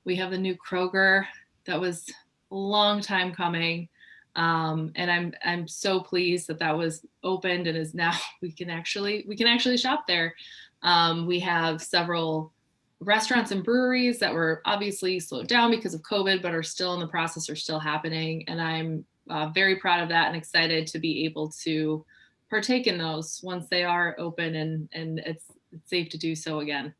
We have the new Kroger that was a long time coming. And I'm so pleased that that was opened and is now we can actually shop there. We have several restaurants and breweries that were obviously slowed down because of COVID, but are still in the process, are still happening. And I'm very proud of that and excited to be able to partake in those once they are open and it's safe to do so again.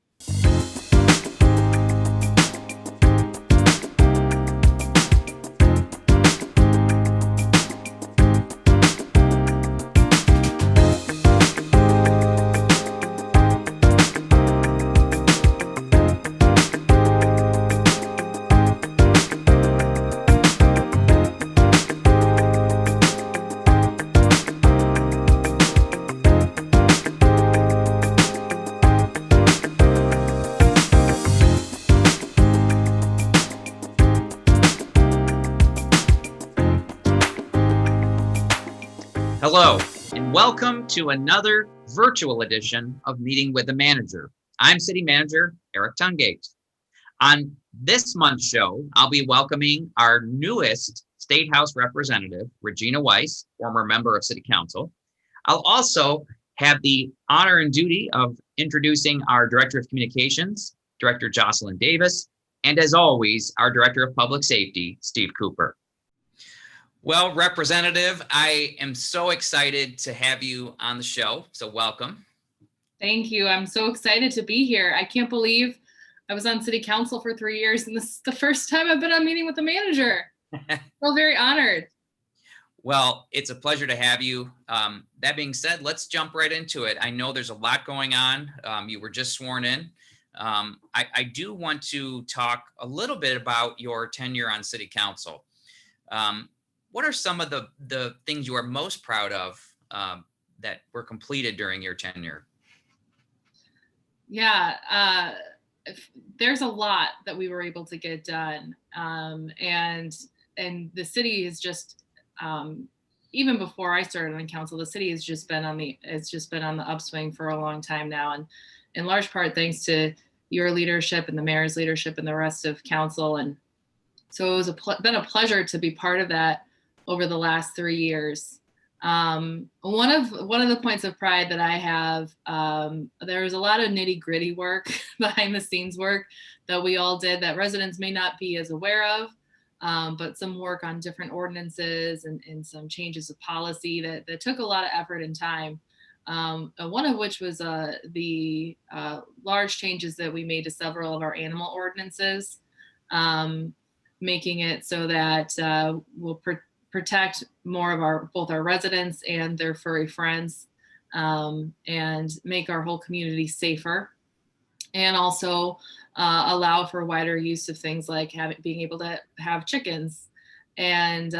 Hello, and welcome to another virtual edition of Meeting with the Manager. I'm City Manager Erik Tungate. On this month's show, I'll be welcoming our newest State House representative, Regina Weiss, former member of City Council. I'll also have the honor and duty of introducing our Director of Communications, Director Jocelyn Davis, and as always, our Director of Public Safety, Steve Cooper. Well, Representative, I am so excited to have you on the show, so welcome. Thank you. I'm so excited to be here. I can't believe I was on City Council for 3 years, and this is the first time I've been on Meeting with the Manager. I feel very honored. Well, it's a pleasure to have you. That being said, let's jump right into it. I know there's a lot going on. You were just sworn in. I do want to talk a little bit about your tenure on City Council. What are some of the things you are most proud of that were completed during your tenure? Yeah, there's a lot that we were able to get done, and the city is just even before I started on council, the city has just been on the upswing for a long time now, and in large part thanks to your leadership and the mayor's leadership and the rest of council. And so it was been a pleasure to be part of that over the last 3 years. One of the points of pride that I have, there was a lot of nitty gritty work, behind the scenes work that we all did that residents may not be as aware of, but some work on different ordinances and some changes of policy that took a lot of effort and time. One of which was the large changes that we made to several of our animal ordinances, making it so that we'll protect more of both our residents and their furry friends, and make our whole community safer, and also allow for wider use of things like being able to have chickens, and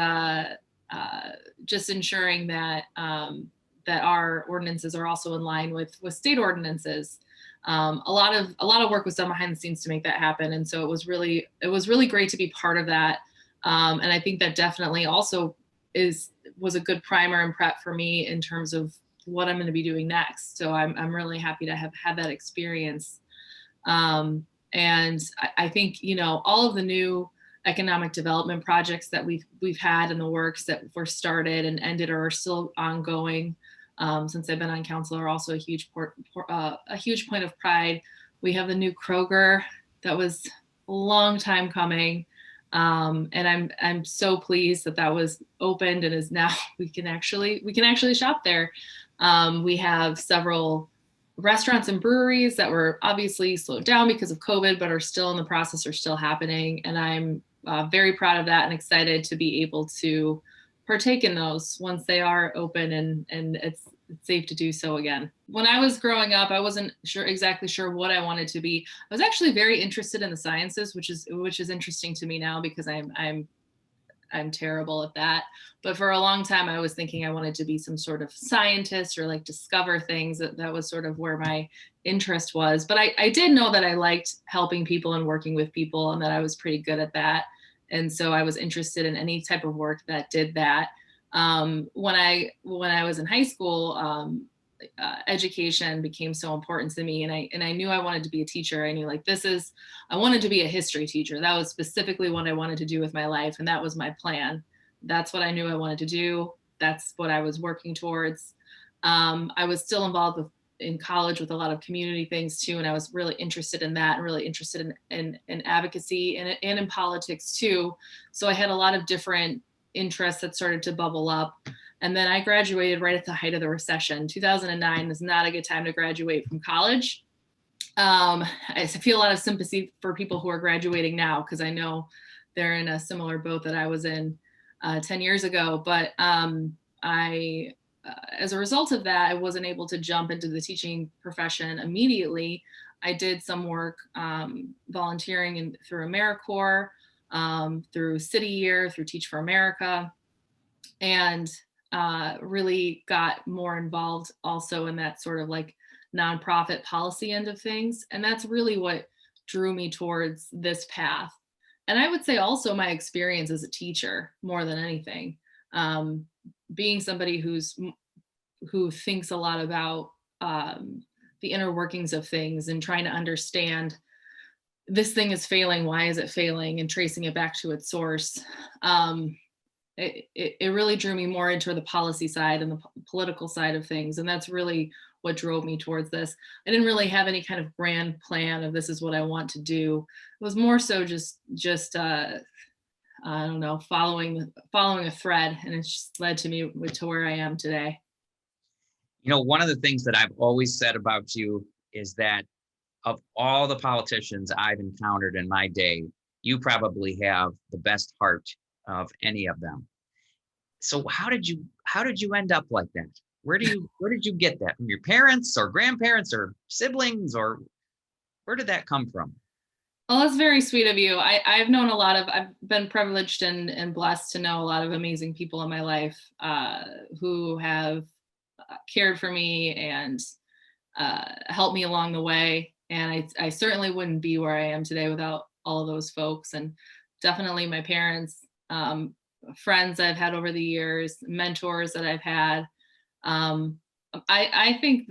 just ensuring that that our ordinances are also in line with state ordinances. A lot of work was done behind the scenes to make that happen, and so it was really great to be part of that. And I think that definitely also was a good primer and prep for me in terms of what I'm going to be doing next. So I'm really happy to have had that experience. And I think, all of the new economic development projects that we've had in the works that were started and ended or are still ongoing since I've been on council are also a huge point of pride. We have the new Kroger that was a long time coming. And I'm so pleased that that was opened and is now we can actually shop there. We have several restaurants and breweries that were obviously slowed down because of COVID, but are still in the process, are still happening. And I'm very proud of that and excited to be able to partake in those once they are open and it's safe to do so again. When I was growing up, I wasn't exactly sure what I wanted to be. I was actually very interested in the sciences, which is interesting to me now because I'm terrible at that. But for a long time, I was thinking I wanted to be some sort of scientist or like discover things. That was sort of where my interest was. But I did know that I liked helping people and working with people and that I was pretty good at that. And so I was interested in any type of work that did that. When I was in high school, education became so important to me, and I knew I wanted to be a teacher. I knew, like, I wanted to be a history teacher. That was specifically what I wanted to do with my life, and that was my plan. That's what I knew I wanted to do. That's what I was working towards. I was still involved in college with a lot of community things too, and I was really interested in that, and really interested in advocacy and in politics too. So I had a lot of different interests that started to bubble up. And then I graduated right at the height of the recession. 2009 is not a good time to graduate from college. I feel a lot of sympathy for people who are graduating now, because I know they're in a similar boat that I was in 10 years ago. But as a result of that, I wasn't able to jump into the teaching profession immediately. I did some work volunteering through AmeriCorps, through City Year, through Teach for America, and really got more involved also in that sort of like nonprofit policy end of things. And that's really what drew me towards this path. And I would say also my experience as a teacher more than anything. Being somebody who thinks a lot about the inner workings of things and trying to understand, this thing is failing, why is it failing, and tracing it back to its source. It really drew me more into the policy side and the political side of things. And that's really what drove me towards this. I didn't really have any kind of grand plan of this is what I want to do. It was more so just I don't know, following a thread, and it's just led to me to where I am today. You know, one of the things that I've always said about you is that of all the politicians I've encountered in my day, you probably have the best heart of any of them. So how did you end up like that? Where did you get that? From your parents or grandparents or siblings, or where did that come from? Well, that's very sweet of you. I've been privileged and blessed to know a lot of amazing people in my life who have cared for me and helped me along the way. And I certainly wouldn't be where I am today without all of those folks. And definitely my parents, friends I've had over the years, mentors that I've had. I think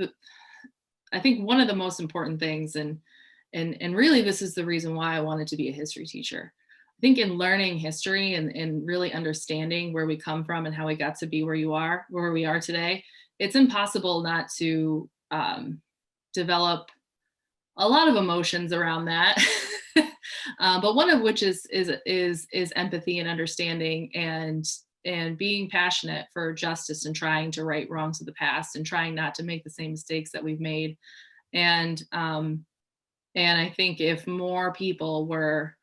one of the most important things, and really this is the reason why I wanted to be a history teacher. I think in learning history and really understanding where we come from and how we got to be where we are today, it's impossible not to develop a lot of emotions around that. But one of which is empathy and understanding, and being passionate for justice and trying to right wrongs of the past and trying not to make the same mistakes that we've made. And I think if more people were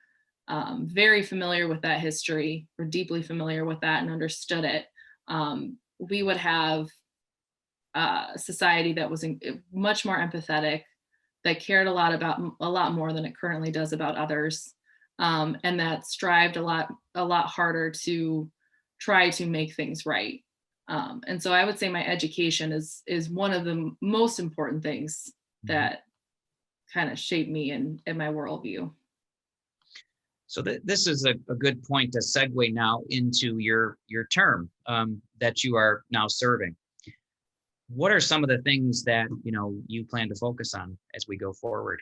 very familiar with that history, or deeply familiar with that and understood it, we would have a society that was much more empathetic, that cared a lot more than it currently does about others, and that strived a lot harder to try to make things right. And so I would say my education is one of the most important things that kind of shaped me and my worldview. So this is a good point to segue now into your term that you are now serving. What are some of the things that you plan to focus on as we go forward?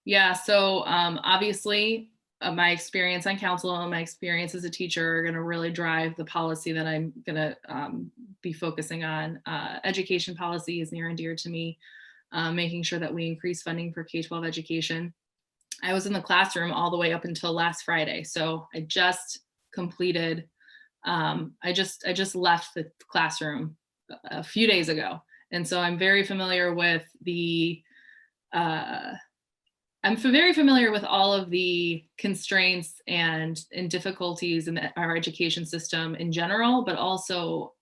Yeah, so obviously my experience on council and my experience as a teacher are going to really drive the policy that I'm going to be focusing on. Education policy is near and dear to me, making sure that we increase funding for K-12 education. I was in the classroom all the way up until last Friday. So I just completed, I just left the classroom a few days ago. And so I'm very familiar with all of the constraints and difficulties in our education system in general, but also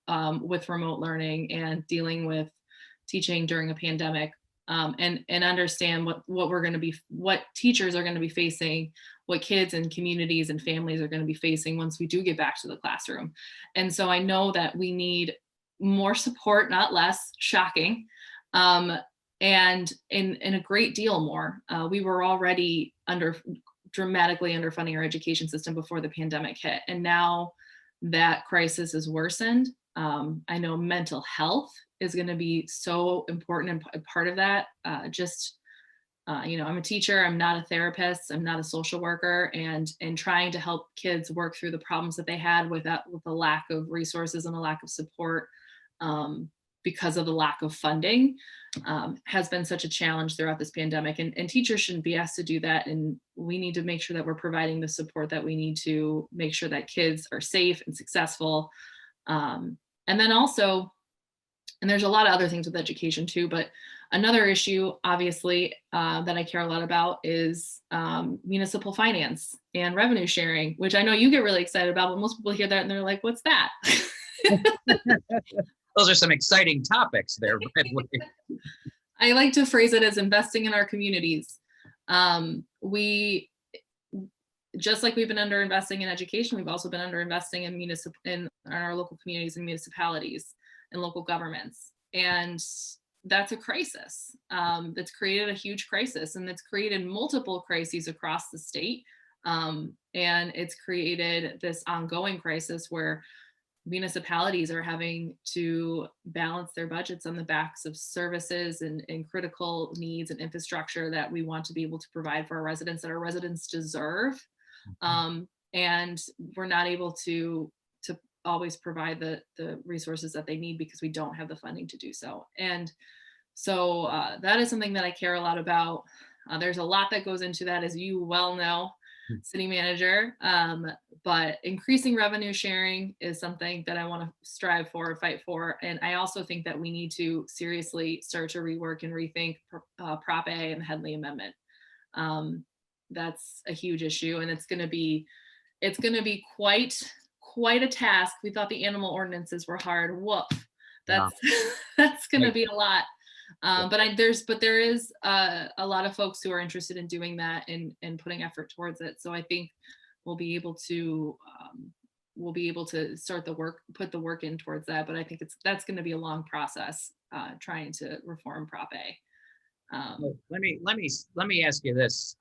with remote learning and dealing with teaching during a pandemic, and understand what teachers are going to be facing, what kids and communities and families are going to be facing once we do get back to the classroom. And so I know that we need more support, not less. Shocking. And in a great deal more. We were already dramatically underfunding our education system before the pandemic hit. And now that crisis is worsened. I know mental health is going to be so important and part of that. I'm a teacher, I'm not a therapist, I'm not a social worker, and trying to help kids work through the problems that they had with the lack of resources and a lack of support, because of the lack of funding, has been such a challenge throughout this pandemic. And teachers shouldn't be asked to do that. And we need to make sure that we're providing the support that we need to make sure that kids are safe and successful. And then also, and there's a lot of other things with education too, but another issue, obviously, that I care a lot about is municipal finance and revenue sharing, which I know you get really excited about, but most people hear that and they're like, what's that? Those are some exciting topics there, by the way. I like to phrase it as investing in our communities. We, just like we've been under investing in education, we've also been under investing in our local communities and municipalities and local governments. And that's a crisis. That's created a huge crisis, and that's created multiple crises across the state. And it's created this ongoing crisis where municipalities are having to balance their budgets on the backs of services and critical needs and infrastructure that we want to be able to provide for our residents, that our residents deserve. And we're not able to always provide the resources that they need because we don't have the funding to do so. And so that is something that I care a lot about. There's a lot that goes into that, as you well know, city manager, but increasing revenue sharing is something that I want to strive for, fight for. And I also think that we need to seriously start to rework and rethink Prop A and the Headley Amendment. That's a huge issue, and it's going to be quite a task. We thought the animal ordinances were hard. Woof. That's that's going to be a lot. But there is a lot of folks who are interested in doing that and putting effort towards it. So I think we'll be able to start the work, put the work in towards that. But I think that's going to be a long process, trying to reform Prop A. Let me ask you this,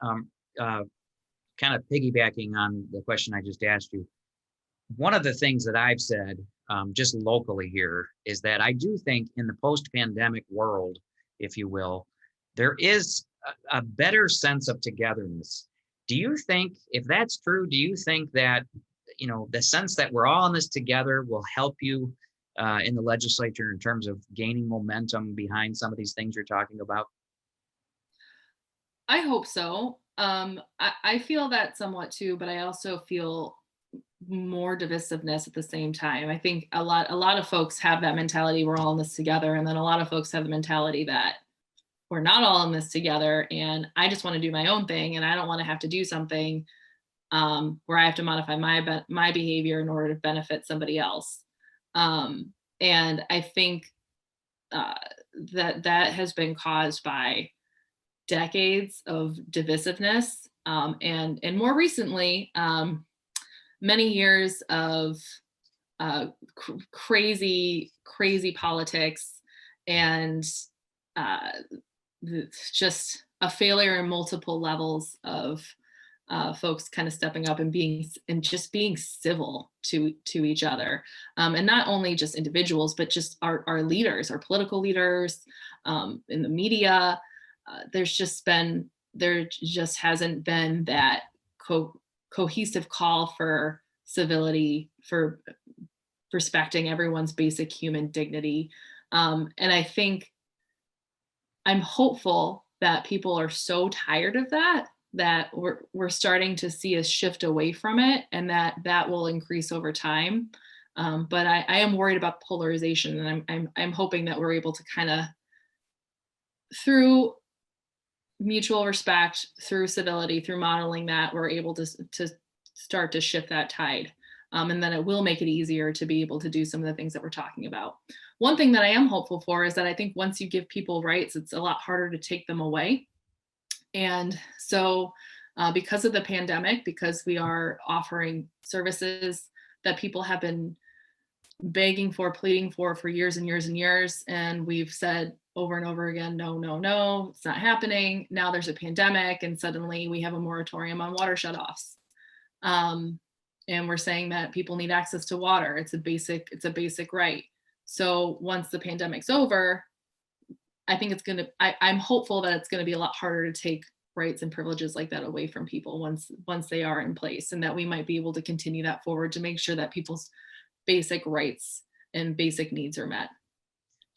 kind of piggybacking on the question I just asked you. One of the things that I've said, just locally here, is that I do think in the post-pandemic world, if you will, there is a better sense of togetherness. Do you think, if that's true, do you think that, the sense that we're all in this together will help you in the legislature in terms of gaining momentum behind some of these things you're talking about? I hope so. I feel that somewhat too, but I also feel more divisiveness at the same time. I think a lot of folks have that mentality, we're all in this together, and then a lot of folks have the mentality that we're not all in this together, and I just want to do my own thing, and I don't want to have to do something where I have to modify my behavior in order to benefit somebody else. And I think that has been caused by decades of divisiveness, and more recently, many years of crazy politics, and just a failure in multiple levels of folks kind of stepping up and just being civil to each other, and not only just individuals, but just our leaders, our political leaders, in the media. There just hasn't been that cohesive call for civility, for respecting everyone's basic human dignity. And I think I'm hopeful that people are so tired of that we're starting to see a shift away from it, and that will increase over time. But I am worried about polarization, and I'm hoping that we're able to kind of, through mutual respect, through civility, through modeling that, we're able to start to shift that tide. And then it will make it easier to be able to do some of the things that we're talking about. One thing that I am hopeful for is that I think once you give people rights, it's a lot harder to take them away. And so because of the pandemic, because we are offering services that people have been begging for, pleading for years and years and years, and we've said over and over again, no, it's not happening. Now there's a pandemic, and suddenly we have a moratorium on water shutoffs. And we're saying that people need access to water. It's a basic right. So once the pandemic's over, I think I'm hopeful that it's gonna be a lot harder to take rights and privileges like that away from people once they are in place, and that we might be able to continue that forward to make sure that people's basic rights and basic needs are met.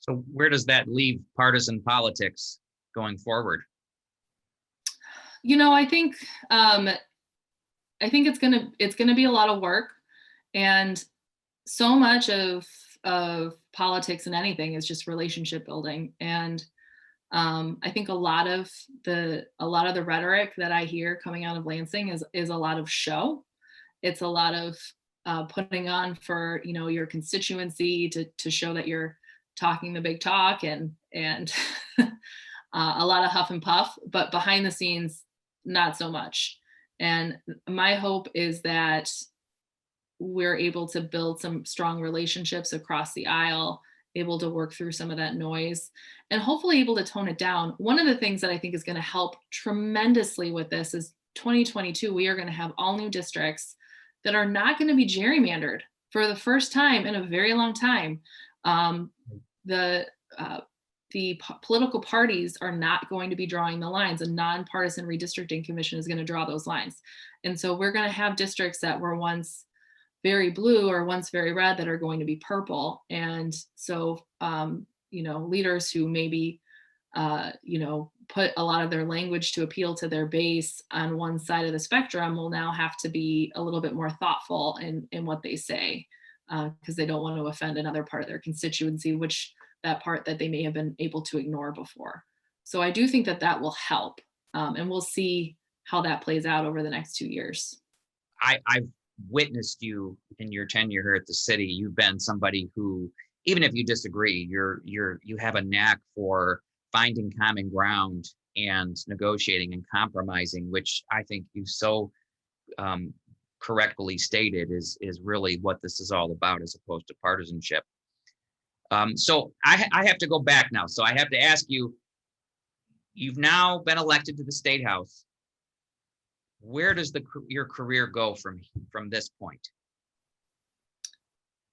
So where does that leave partisan politics going forward? I think it's gonna be a lot of work, and so much of politics and anything is just relationship building. And I think a lot of the rhetoric that I hear coming out of Lansing is a lot of show. It's a lot of putting on for your constituency to show that you're talking the big talk, and a lot of huff and puff, but behind the scenes, not so much. And my hope is that we're able to build some strong relationships across the aisle, able to work through some of that noise, and hopefully able to tone it down. One of the things that I think is going to help tremendously with this is 2022, we are going to have all new districts that are not going to be gerrymandered for the first time in a very long time. Um, the political parties are not going to be drawing the lines. A nonpartisan redistricting commission is going to draw those lines. And so we're going to have districts that were once very blue or once very red that are going to be purple. And so, leaders who maybe, put a lot of their language to appeal to their base on one side of the spectrum will now have to be a little bit more thoughtful in what they say, because they don't want to offend another part of their constituency, which that part that they may have been able to ignore before. So I do think that will help. And we'll see how that plays out over the next 2 years. I've witnessed you in your tenure here at the city. You've been somebody who, even if you disagree, you have a knack for finding common ground and negotiating and compromising, which I think you so correctly stated is really what this is all about, as opposed to partisanship. So I have to go back now. So I have to ask you, you've now been elected to the State House. Where does your career go from this point?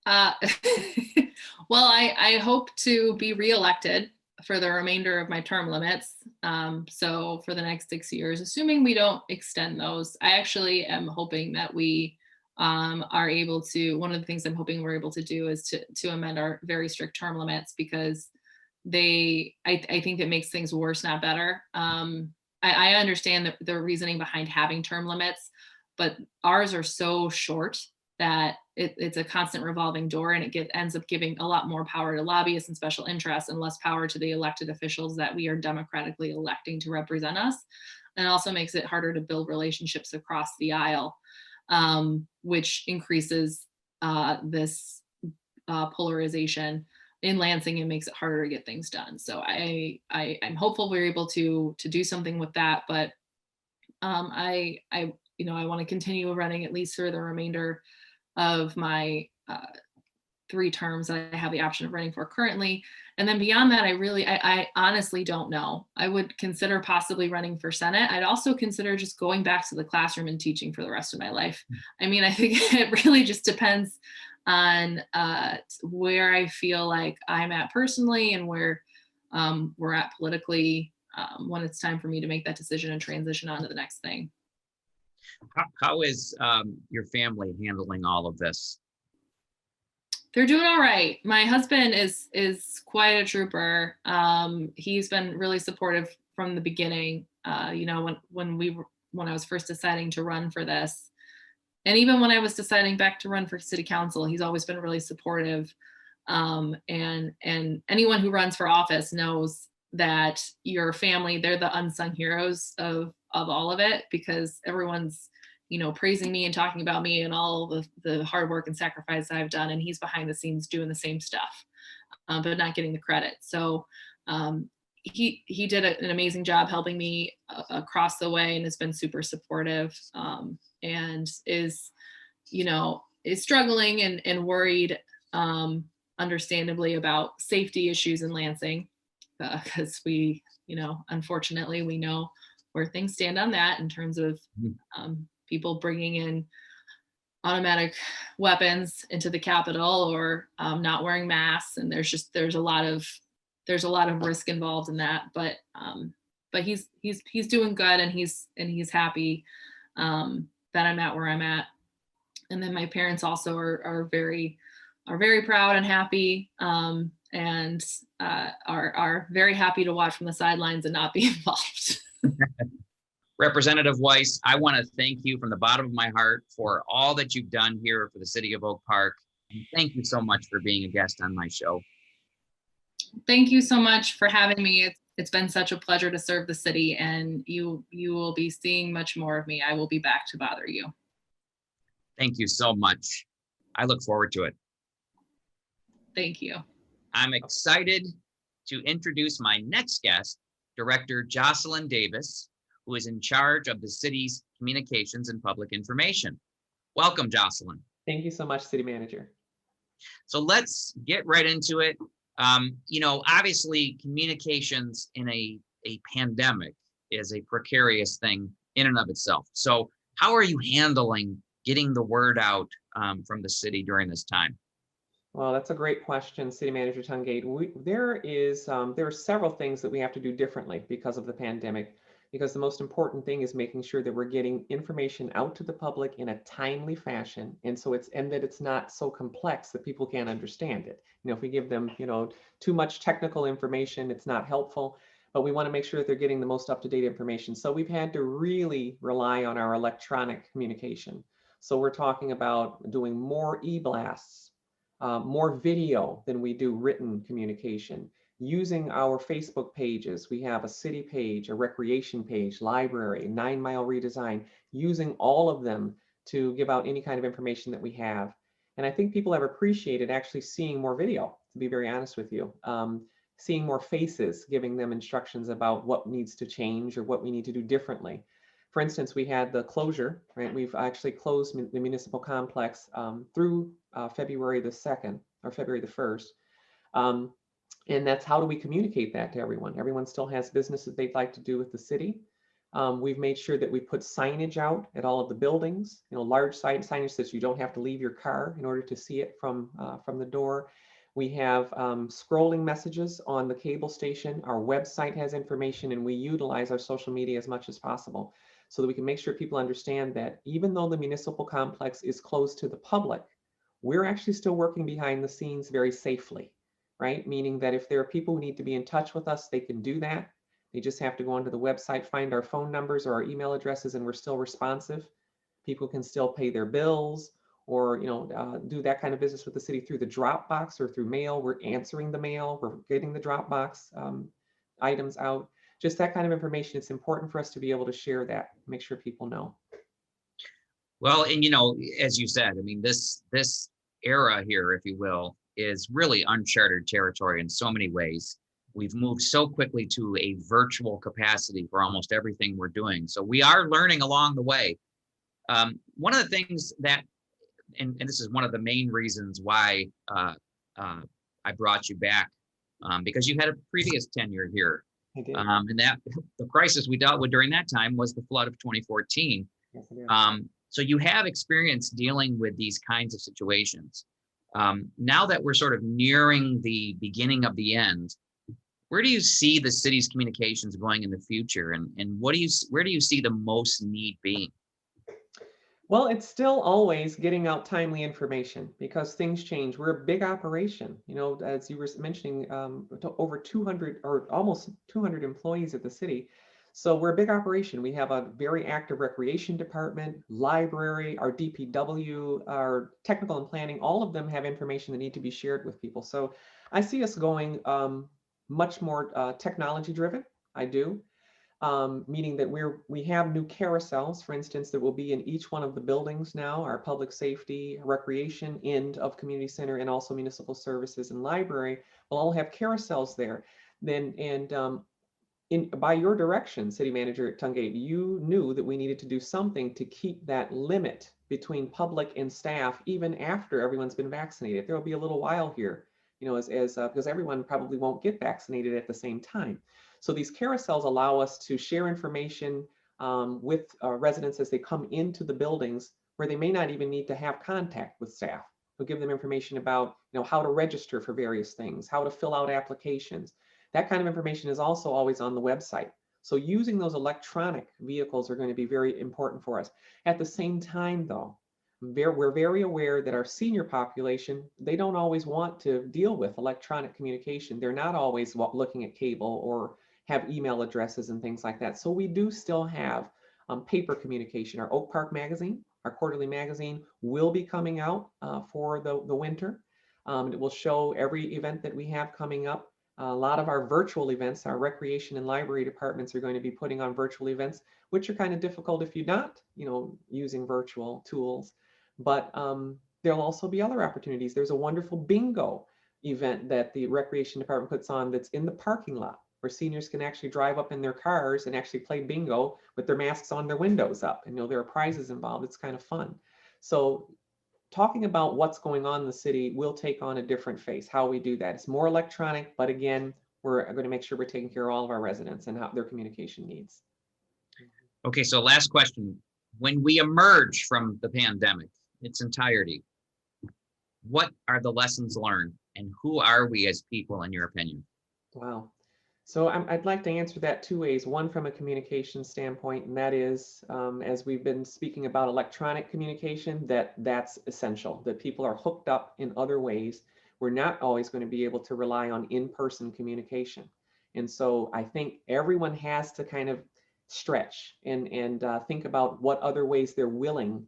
Well, I hope to be reelected for the remainder of my term limits. So for the next 6 years, assuming we don't extend those, I actually am hoping that we are able to. One of the things I'm hoping we're able to do is to amend our very strict term limits, because I think it makes things worse, not better. I understand the reasoning behind having term limits, but ours are so short that it's a constant revolving door, and it ends up giving a lot more power to lobbyists and special interests and less power to the elected officials that we are democratically electing to represent us. And it also makes it harder to build relationships across the aisle, which increases this polarization in Lansing and makes it harder to get things done. So I'm hopeful we're able to do something with that, but I want to continue running at least for the remainder of my 3 terms that I have the option of running for currently. And then beyond that, I honestly don't know. I would consider possibly running for Senate. I'd also consider just going back to the classroom and teaching for the rest of my life. I mean, I think it really just depends on where I feel like I'm at personally and where we're at politically when it's time for me to make that decision and transition on to the next thing. How is your family handling all of this? They're doing all right. My husband is quite a trooper. He's been really supportive from the beginning. When I was first deciding to run for this, and even when I was deciding back to run for city council, he's always been really supportive. And anyone who runs for office knows that your family, they're the unsung heroes of all of it, because everyone's praising me and talking about me and all the hard work and sacrifice I've done, and he's behind the scenes doing the same stuff, but not getting the credit. So he did an amazing job helping me across the way, and has been super supportive, and is struggling and worried, understandably, about safety issues in Lansing, because we unfortunately we know where things stand on that in terms of people bringing in automatic weapons into the Capitol, or not wearing masks. And there's a lot of risk involved in that. But he's doing good, and he's happy that I'm at where I'm at. And then my parents also are very proud and happy, and are very happy to watch from the sidelines and not be involved. Representative Weiss, I want to thank you from the bottom of my heart for all that you've done here for the city of Oak Park. And thank you so much for being a guest on my show. Thank you so much for having me. It's been such a pleasure to serve the city, and you will be seeing much more of me. I will be back to bother you. Thank you so much. I look forward to it. Thank you. I'm excited to introduce my next guest, Director Jocelyn Davis, who is in charge of the city's communications and public information. Welcome, Jocelyn. Thank you so much, City Manager. So let's get right into it. Obviously, communications in a pandemic is a precarious thing in and of itself. So how are you handling getting the word out from the city during this time? Well, that's a great question, City Manager Tungate. There are several things that we have to do differently because of the pandemic, because the most important thing is making sure that we're getting information out to the public in a timely fashion, and that it's not so complex that people can't understand it. If we give them, too much technical information, it's not helpful, but we want to make sure that they're getting the most up-to-date information. So we've had to really rely on our electronic communication. So we're talking about doing more e-blasts, more video than we do written communication, using our Facebook pages. We have a city page, a recreation page, library, 9 Mile redesign, using all of them to give out any kind of information that we have. And I think people have appreciated actually seeing more video, to be very honest with you. Seeing more faces, giving them instructions about what needs to change or what we need to do differently. For instance, we had the closure, right? We've actually closed the municipal complex through February the 2nd or February the 1st. And that's how do we communicate that to everyone? Everyone still has business that they'd like to do with the city. We've made sure that we put signage out at all of the buildings, large signage so you don't have to leave your car in order to see it from the door. We have scrolling messages on the cable station. Our website has information, and we utilize our social media as much as possible so that we can make sure people understand that even though the municipal complex is closed to the public, we're actually still working behind the scenes very safely, right? Meaning that if there are people who need to be in touch with us, they can do that. They just have to go onto the website, find our phone numbers or our email addresses, and we're still responsive. People can still pay their bills or do that kind of business with the city through the Dropbox or through mail. We're answering the mail. We're getting the Dropbox items out. Just that kind of information. It's important for us to be able to share that, make sure people know. Well, and as you said, I mean, this era here, if you will, is really uncharted territory in so many ways. We've moved so quickly to a virtual capacity for almost everything we're doing. So we are learning along the way. One of the things that, and this is one of the main reasons why I brought you back, because you had a previous tenure here. I did. And that the crisis we dealt with during that time was the flood of 2014. Yes, I did. So you have experience dealing with these kinds of situations. Now that we're sort of nearing the beginning of the end, where do you see the city's communications going in the future, and where do you see the most need being? Well, it's still always getting out timely information because things change. We're a big operation, as you were mentioning, over 200 or almost 200 employees at the city. So we're a big operation. We have a very active recreation department, library, our DPW, our technical and planning, all of them have information that need to be shared with people. So I see us going much more technology driven. I do. Meaning that we have new carousels, for instance, that will be in each one of the buildings now, our public safety, recreation end of community center, and also municipal services and library will all have carousels there. By your direction, City Manager Tungate, you knew that we needed to do something to keep that limit between public and staff, even after everyone's been vaccinated. There will be a little while here, because everyone probably won't get vaccinated at the same time. So these carousels allow us to share information with residents as they come into the buildings where they may not even need to have contact with staff. We'll give them information about, how to register for various things, how to fill out applications. That kind of information is also always on the website. So using those electronic vehicles are going to be very important for us. At the same time, though, we're very aware that our senior population, they don't always want to deal with electronic communication. They're not always looking at cable or have email addresses and things like that. So we do still have paper communication. Our Oak Park magazine, our quarterly magazine, will be coming out for the winter. It will show every event that we have coming up. A lot of our virtual events, our recreation and library departments are going to be putting on virtual events, which are kind of difficult if you're not, using virtual tools. But there'll also be other opportunities. There's a wonderful bingo event that the recreation department puts on that's in the parking lot, where seniors can actually drive up in their cars and actually play bingo with their masks on, their windows up. And there are prizes involved. It's kind of fun. So talking about what's going on in the city will take on a different face. How we do that, it's more electronic, but again, we're going to make sure we're taking care of all of our residents and their communication needs. Okay, so last question. When we emerge from the pandemic, its entirety, what are the lessons learned and who are we as people, in your opinion? Wow. So I'd like to answer that two ways. One from a communication standpoint, and that is, as we've been speaking about electronic communication, that's essential, that people are hooked up in other ways. We're not always going to be able to rely on in-person communication. And so I think everyone has to kind of stretch and think about what other ways they're willing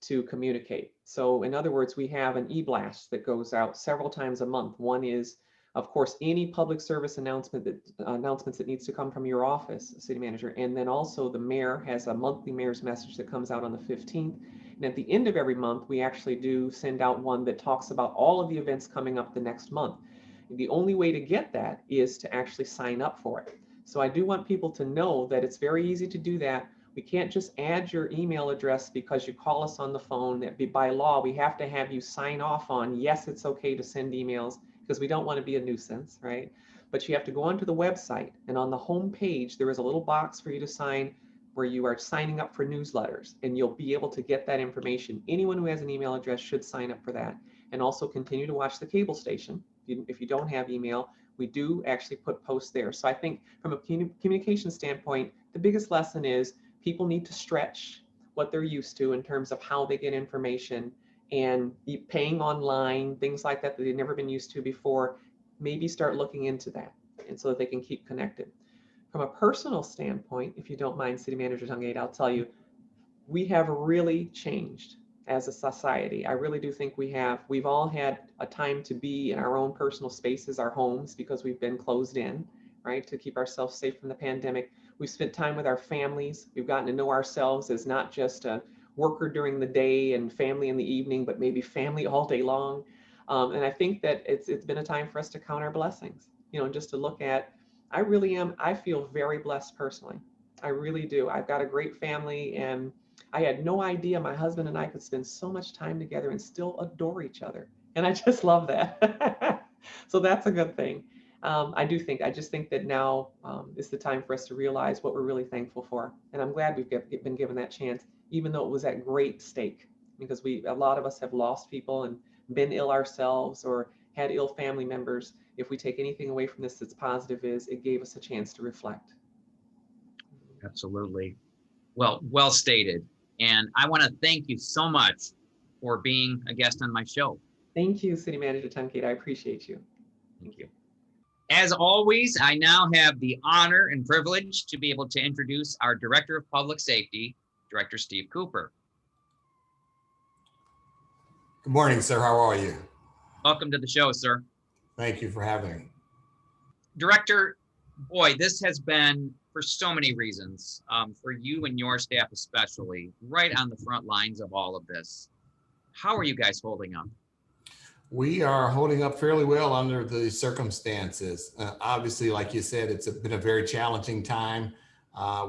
to communicate. So in other words, we have an e-blast that goes out several times a month. One is, of course, any public service announcements that needs to come from your office, city manager. And then also the mayor has a monthly mayor's message that comes out on the 15th. And at the end of every month, we actually do send out one that talks about all of the events coming up the next month. The only way to get that is to actually sign up for it. So I do want people to know that it's very easy to do that. We can't just add your email address because you call us on the phone. By law, we have to have you sign off on, yes, it's okay to send emails, because we don't want to be a nuisance, right? But you have to go onto the website, and on the home page, there is a little box for you to sign where you are signing up for newsletters, and you'll be able to get that information. Anyone who has an email address should sign up for that, and also continue to watch the cable station. If you don't have email, we do actually put posts there. So I think from a communication standpoint, the biggest lesson is people need to stretch what they're used to in terms of how they get information, and paying online, things like that they've never been used to before. Maybe start looking into that, and so that they can keep connected. From a personal standpoint, if you don't mind, City Manager Tungate, I'll tell you, we have really changed as a society. I really do think we have. We've all had a time to be in our own personal spaces, our homes, because we've been closed in, right, to keep ourselves safe from the pandemic. We've spent time with our families. We've gotten to know ourselves as not just a worker during the day and family in the evening, but maybe family all day long. And I think that it's been a time for us to count our blessings, and just to look at, I feel very blessed personally. I really do. I've got a great family, and I had no idea my husband and I could spend so much time together and still adore each other. And I just love that. So that's a good thing. I just think that now is the time for us to realize what we're really thankful for. And I'm glad we've been given that chance, even though it was at great stake, because a lot of us have lost people and been ill ourselves or had ill family members. If we take anything away from this that's positive, is it gave us a chance to reflect. Absolutely. Well stated. And I want to thank you so much for being a guest on my show. Thank you, City Manager Tungate. I appreciate you. Thank you. As always, I now have the honor and privilege to be able to introduce our Director of Public Safety, Director Steve Cooper. Good morning, sir. How are you? Welcome to the show, sir. Thank you for having me. Director, boy, this has been, for so many reasons, for you and your staff especially, right on the front lines of all of this. How are you guys holding up? We are holding up fairly well under the circumstances. Obviously, like you said, it's been a very challenging time.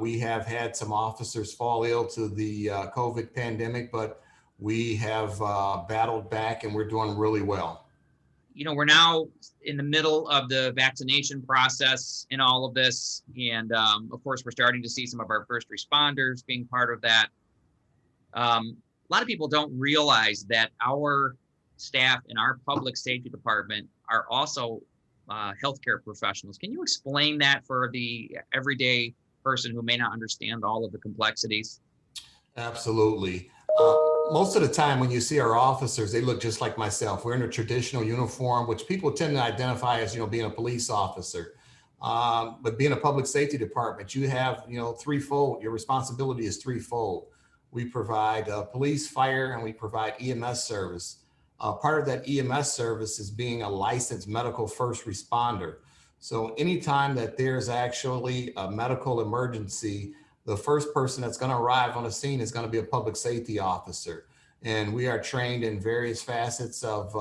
We have had some officers fall ill to the COVID pandemic, but we have battled back and we're doing really well. We're now in the middle of the vaccination process in all of this. And of course, we're starting to see some of our first responders being part of that. lot of people don't realize that our staff in our public safety department are also healthcare professionals. Can you explain that for the everyday person who may not understand all of the complexities? Absolutely. Most of the time when you see our officers, they look just like myself. We're in a traditional uniform, which people tend to identify as, being a police officer. But being a public safety department, you have, threefold. Your responsibility is threefold. We provide police, fire, and we provide EMS service. Part of that EMS service is being a licensed medical first responder. So anytime that there's actually a medical emergency, the first person that's going to arrive on the scene is going to be a public safety officer. And we are trained in various facets of,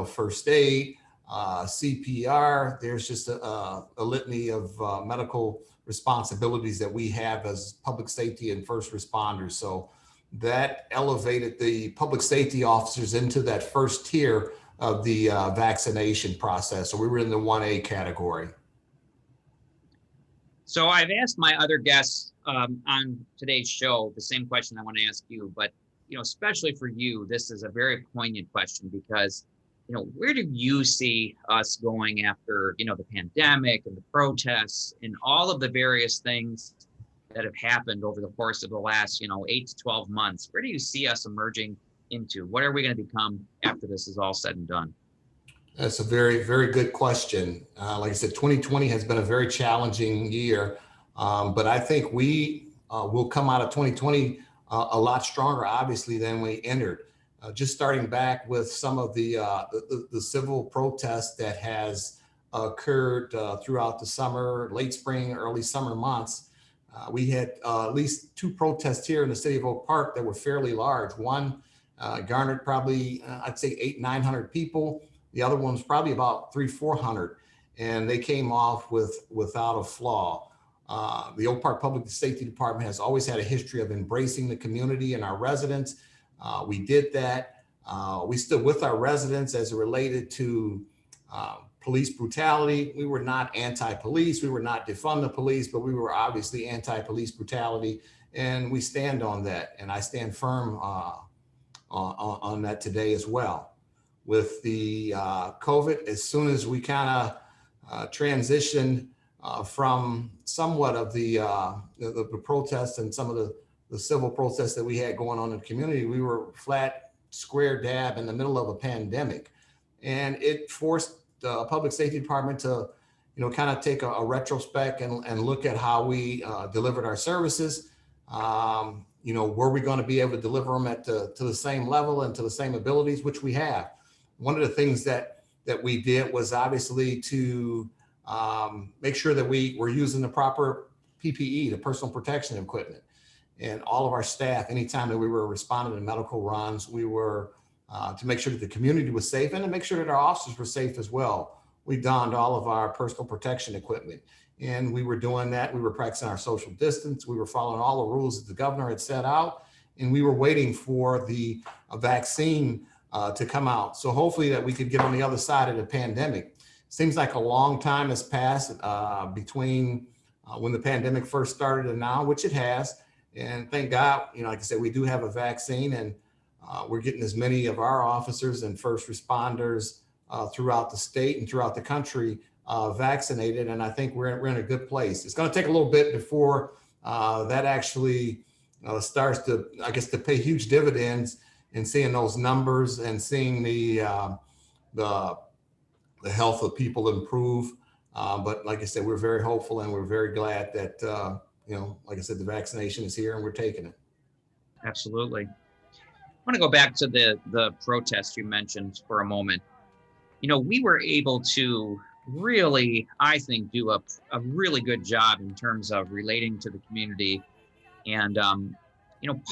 first aid, CPR. There's just a litany of medical responsibilities that we have as public safety and first responders. So that elevated the public safety officers into that first tier of the vaccination process. So we were in the 1A category. So I've asked my other guests on today's show the same question I want to ask you, but especially for you, this is a very poignant question because where do you see us going after the pandemic and the protests and all of the various things that have happened over the course of the last 8 to 12 months? Where do you see us emerging into? What are we going to become after this is all said and done? That's a very, very good question. Like I said, 2020 has been a very challenging year, but I think we will come out of 2020 a lot stronger, obviously, than we entered. Just starting back with some of the civil protests that has occurred throughout the summer, late spring, early summer months. We had at least 2 protests here in the city of Oak Park that were fairly large. One garnered probably, I'd say 800-900 people. The other one's probably about 300-400, and they came off without a flaw. The Oak Park Public Safety Department has always had a history of embracing the community and our residents. We did that. We stood with our residents as it related to police brutality. We were not anti-police. We were not defund the police, but we were obviously anti-police brutality, and we stand on that. And I stand firm on that today as well. With the COVID, as soon as we kind of transitioned from somewhat of the protests and some of the civil protests that we had going on in the community, we were flat square dab in the middle of a pandemic. And it forced the public safety department to, kind of take a retrospect and look at how we delivered our services. Were we going to be able to deliver them to the same level and to the same abilities, which we have. One of the things that we did was obviously to make sure that we were using the proper PPE, the personal protection equipment. And all of our staff, anytime that we were responding to medical runs, we were to make sure that the community was safe and to make sure that our officers were safe as well. We donned all of our personal protection equipment, and we were doing that. We were practicing our social distance. We were following all the rules that the governor had set out, and we were waiting for the vaccine to come out. So hopefully that we could get on the other side of the pandemic. Seems like a long time has passed between when the pandemic first started and now, which it has. And thank God, like I said, we do have a vaccine, and we're getting as many of our officers and first responders throughout the state and throughout the country vaccinated. And I think we're in a good place. It's going to take a little bit before that actually starts to, to pay huge dividends, and seeing those numbers and seeing the health of people improve. But like I said, we're very hopeful, and we're very glad that, like I said, the vaccination is here and we're taking it. Absolutely. I want to go back to the protest you mentioned for a moment. We were able to really, I think, do a really good job in terms of relating to the community and,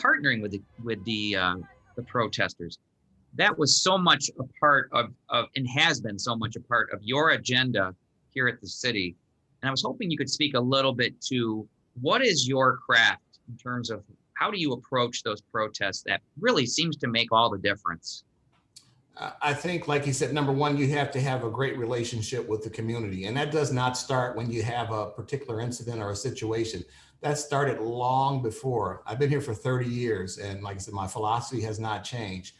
partnering with the protesters. That was so much a part of and has been so much a part of your agenda here at the city. And I was hoping you could speak a little bit to what is your craft in terms of how do you approach those protests that really seems to make all the difference? I think, like you said, number one, you have to have a great relationship with the community. And that does not start when you have a particular incident or a situation. that started long before. I've been here for 30 years. And like I said, my philosophy has not changed.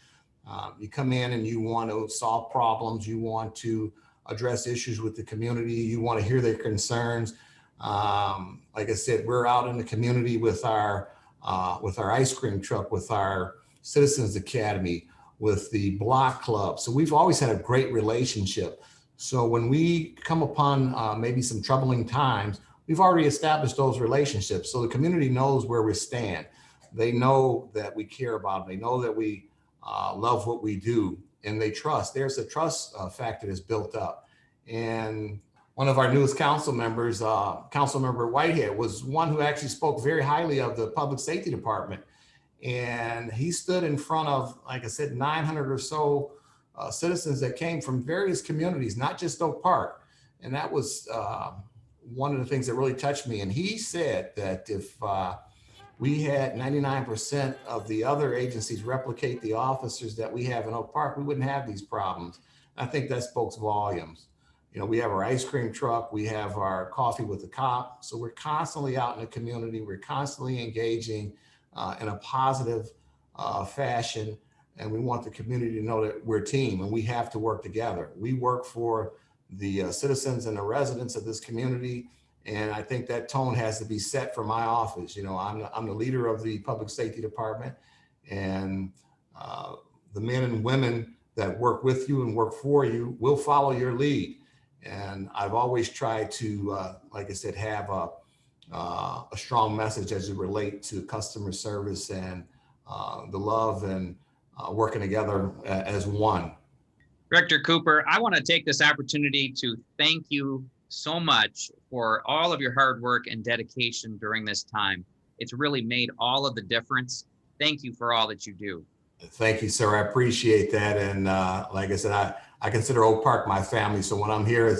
You come in and you want to solve problems. You want to address issues with the community. You want to hear their concerns. Like I said, we're out in the community with our ice cream truck, with our Citizens Academy, with the block club. So we've always had a great relationship. So when we come upon maybe some troubling times, we've already established those relationships. So the community knows where we stand. They know that we care about them. They know that we love what we do, and they trust. There's a trust factor that's built up. And one of our newest council members, Councilmember Whitehead, was one who actually spoke very highly of the Public Safety Department. And he stood in front of, like I said, 900 or so citizens that came from various communities, not just Oak Park. And that was one of the things that really touched me. And he said that if we had 99% of the other agencies replicate the officers that we have in Oak Park, we wouldn't have these problems. I think that spoke volumes. You know, we have our ice cream truck, we have our coffee with the cop. So we're constantly out in the community. We're constantly engaging in a positive fashion. And we want the community to know that we're a team and we have to work together. We work for the citizens and the residents of this community. And I think that tone has to be set for my office. You know, I'm the leader of the Public Safety Department, and the men and women that work with you and work for you will follow your lead. And I've always tried to, like I said, have a strong message as it relates to customer service and the love and working together as one. Director Cooper, I want to take this opportunity to thank you so much for all of your hard work and dedication during this time. It's really made all of the difference. Thank you for all that you do. Thank you, sir. I appreciate that. And like I said, I consider Oak Park my family. So when I'm here, a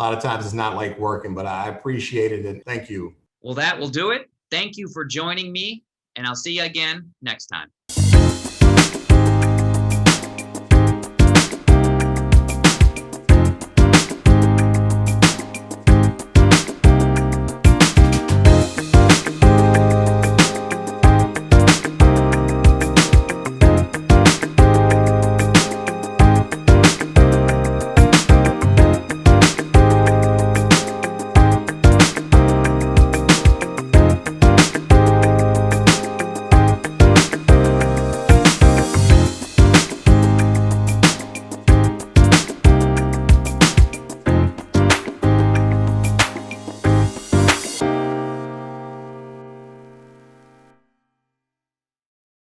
lot of times it's not like working, but I appreciate it. And thank you. Well, that will do it. Thank you for joining me, and I'll see you again next time.